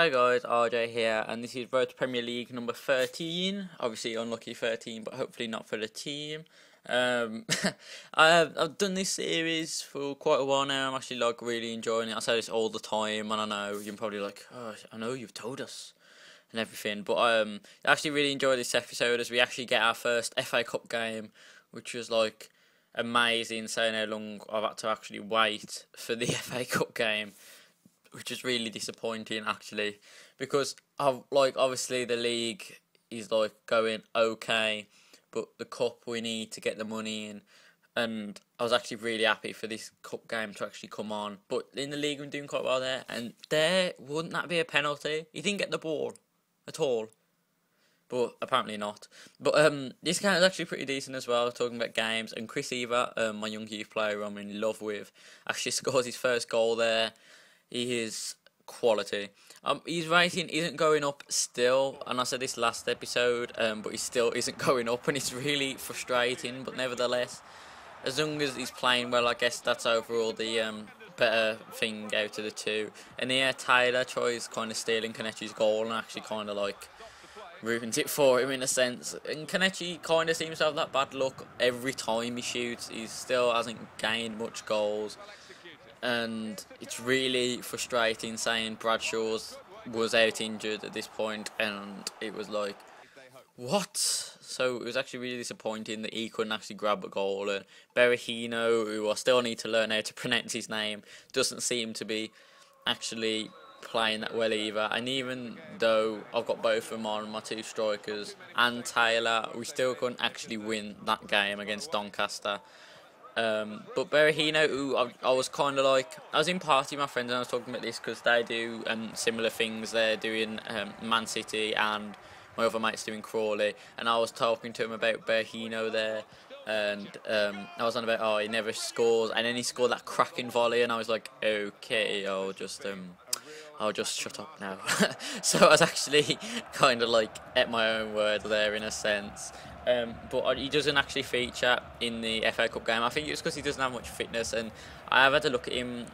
Hi guys, RJ here, and this is Road to Premier League number 13. Obviously unlucky 13, but hopefully not for the team. Um, I've done this series for quite a while now. I'm actually really enjoying it. I say this all the time, and I know you're probably like, oh, I know you've told us and everything, but I actually really enjoyed this episode as we actually get our first FA Cup game, which was amazing. Saying how long I've had to actually wait for the FA Cup game, which is really disappointing actually, because obviously the league is going okay, but the cup we need to get the money in, and I was actually really happy for this cup game to actually come on. But in the league we're doing quite well there, and there wouldn't that be a penalty? He didn't get the ball at all, but apparently not. But this game is actually pretty decent as well. Talking about games, and Chris Eva, my young youth player I'm in love with, actually scores his first goal there. He is quality. His rating isn't going up still, and I said this last episode, but he still isn't going up, and it's really frustrating. But nevertheless, as long as he's playing well, I guess that's overall the better thing out of the two. And here, Taylor tries kind of stealing Kanechi's goal and actually kind of ruins it for him in a sense. And Kanechi kind of seems to have that bad luck every time he shoots. He still hasn't gained much goals. And it's really frustrating saying Bradshaw's was out injured at this point, and it was like, what? So it was actually really disappointing that he couldn't actually grab a goal. And Berahino, who I still need to learn how to pronounce his name, doesn't seem to be actually playing that well either. And even though I've got both of them on, my two strikers and Taylor, we still couldn't actually win that game against Doncaster. But Berahino, who I was kind of I was in party with my friends and I was talking about this because they do similar things. They're doing Man City, and my other mate's doing Crawley, and I was talking to him about Berahino there, and I was on about, he never scores, and then he scored that cracking volley, and I was like, okay, I'll just shut up now. So I was actually kind of at my own word there in a sense. But he doesn't actually feature in the FA Cup game. I think it's because he doesn't have much fitness, and I have had a look at him,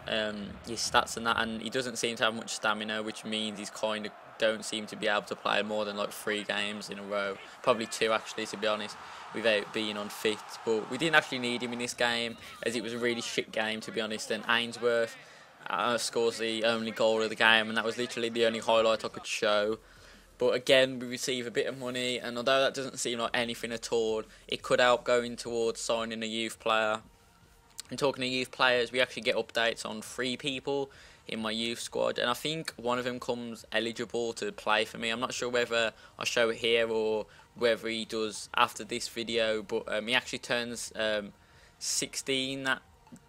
his stats and that, and he doesn't seem to have much stamina, which means he's kind of don't seem to be able to play more than 3 games in a row, probably 2 actually, to be honest, without being unfit. But we didn't actually need him in this game, as it was a really shit game, to be honest. And Ainsworth scores the only goal of the game, and that was literally the only highlight I could show. But again, we receive a bit of money, and although that doesn't seem like anything at all, it could help going towards signing a youth player. And talking to youth players, we actually get updates on 3 people in my youth squad, and I think one of them comes eligible to play for me. I'm not sure whether I show it here or whether he does after this video, but he actually turns 16, that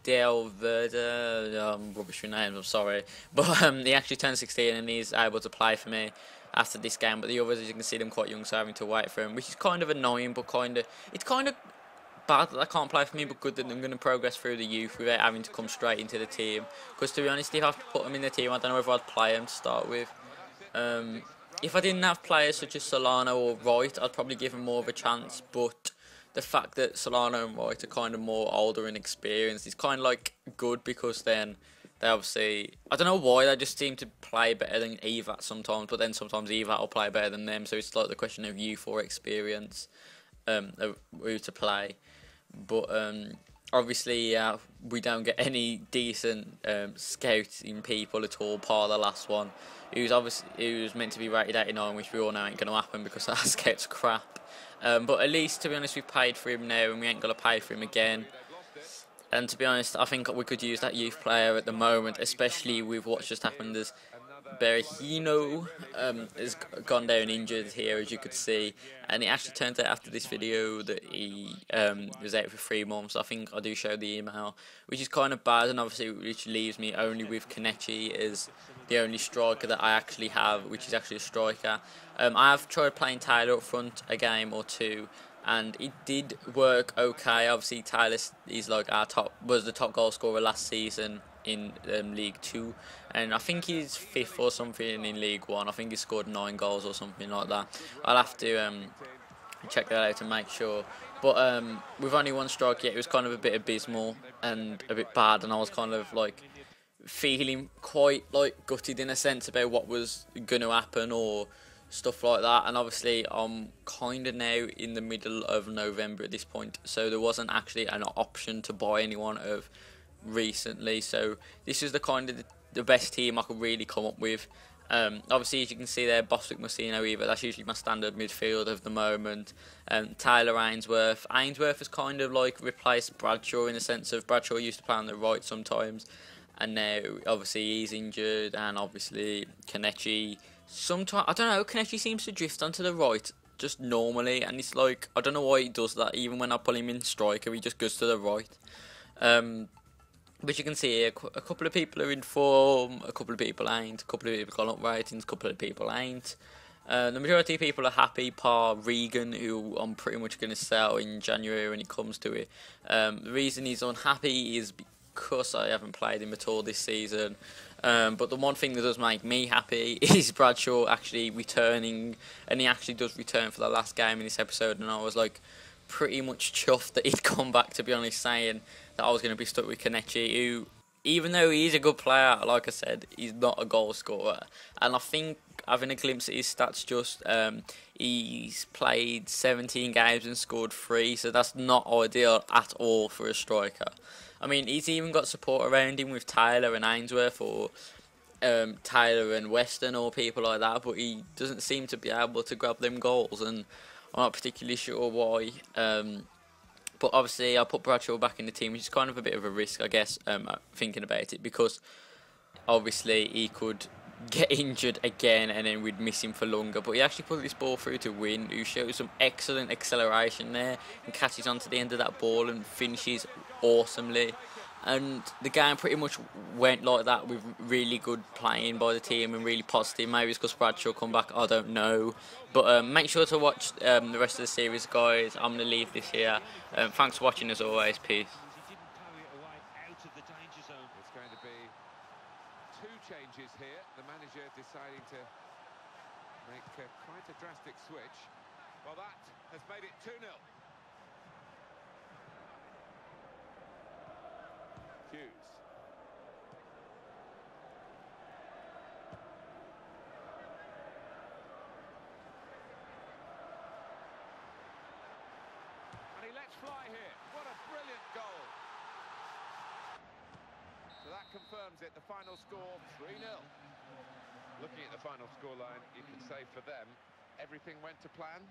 Del Verde, rubbish with names, I'm sorry, but he actually turns 16 and he's able to play for me after this game. But the others, as you can see, them quite young, so having to wait for him, which is kind of annoying, but it's kind of bad that they can't play for me, but good that I'm going to progress through the youth without having to come straight into the team. Because to be honest, if I have to put them in the team, I don't know whether I'd play them to start with. If I didn't have players such as Solano or Wright, I'd probably give them more of a chance, but the fact that Solano and Wright are kind of more older and experienced is kind of good, because then they obviously, I don't know why, they just seem to play better than Evat sometimes, but then sometimes Evat will play better than them, so it's the question of youth or experience, who to play. But obviously we don't get any decent scouting people at all, part of the last one. He was meant to be rated 89, which we all know ain't going to happen because our scout's crap. But at least, to be honest, we've paid for him now, and we ain't going to pay for him again. And to be honest, I think we could use that youth player at the moment, especially with what's just happened as Berahino has gone down injured here, as you could see. And it actually turns out after this video that he was out for 3 months. I think I do show the email, which is kind of bad, and obviously which leaves me only with Kanechi as the only striker that I actually have, which is actually a striker. I have tried playing Taylor up front a game or 2, and it did work okay. Obviously Taylor is was the top goal scorer last season in League 2, and I think he's 5th or something in League 1. I think he scored 9 goals or something like that. I'll have to check that out to make sure. But with only 1 strike yet, it was kind of a bit abysmal and a bit bad, and I was kind of feeling quite like gutted in a sense about what was going to happen or stuff like that. And obviously I'm kind of now in the middle of November at this point, so there wasn't actually an option to buy anyone of recently, so this is the kind of the best team I could really come up with. Obviously, as you can see there, Bostwick, Messina, Eva, that's usually my standard midfield of the moment. Tyler Ainsworth. Ainsworth has kind of like replaced Bradshaw in the sense of Bradshaw used to play on the right sometimes, and now obviously he's injured, and obviously Kenichi. Sometimes, I don't know, Kenichi seems to drift onto the right just normally, and it's like, I don't know why he does that. Even when I pull him in striker, he just goes to the right. But you can see here, a couple of people are in form, a couple of people ain't, a couple of people got up ratings, a couple of people ain't. The majority of people are happy, par Regan, who I'm pretty much going to sell in January when it comes to it. The reason he's unhappy is because I haven't played him at all this season. But the one thing that does make me happy is Bradshaw actually returning, and he actually does return for the last game in this episode, and I was like pretty much chuffed that he'd come back, to be honest, saying that I was going to be stuck with Kenichi, who, even though he's a good player, like I said, he's not a goal scorer. And I think, having a glimpse at his stats, he's played 17 games and scored 3, so that's not ideal at all for a striker. I mean, he's even got support around him with Tyler and Ainsworth, or Tyler and Weston, or people like that, but he doesn't seem to be able to grab them goals, and I'm not particularly sure why. But obviously I put Bradshaw back in the team, which is kind of a bit of a risk, I guess, thinking about it, because obviously he could get injured again and then we'd miss him for longer. But he actually put this ball through to Win, who shows some excellent acceleration there and catches onto the end of that ball and finishes awesomely. And the game pretty much went like that, with really good playing by the team and really positive. Maybe it's because Bradshaw come back, I don't know. But make sure to watch the rest of the series, guys. I'm going to leave this here. Thanks for watching as always. Peace. It's going to be 2 changes here. The manager deciding to make quite a drastic switch. Well, that has made it 2-0. Hughes. And he lets fly here. What a brilliant goal. So that confirms it. The final score, 3-0. Looking at the final scoreline, you can say for them, everything went to plan.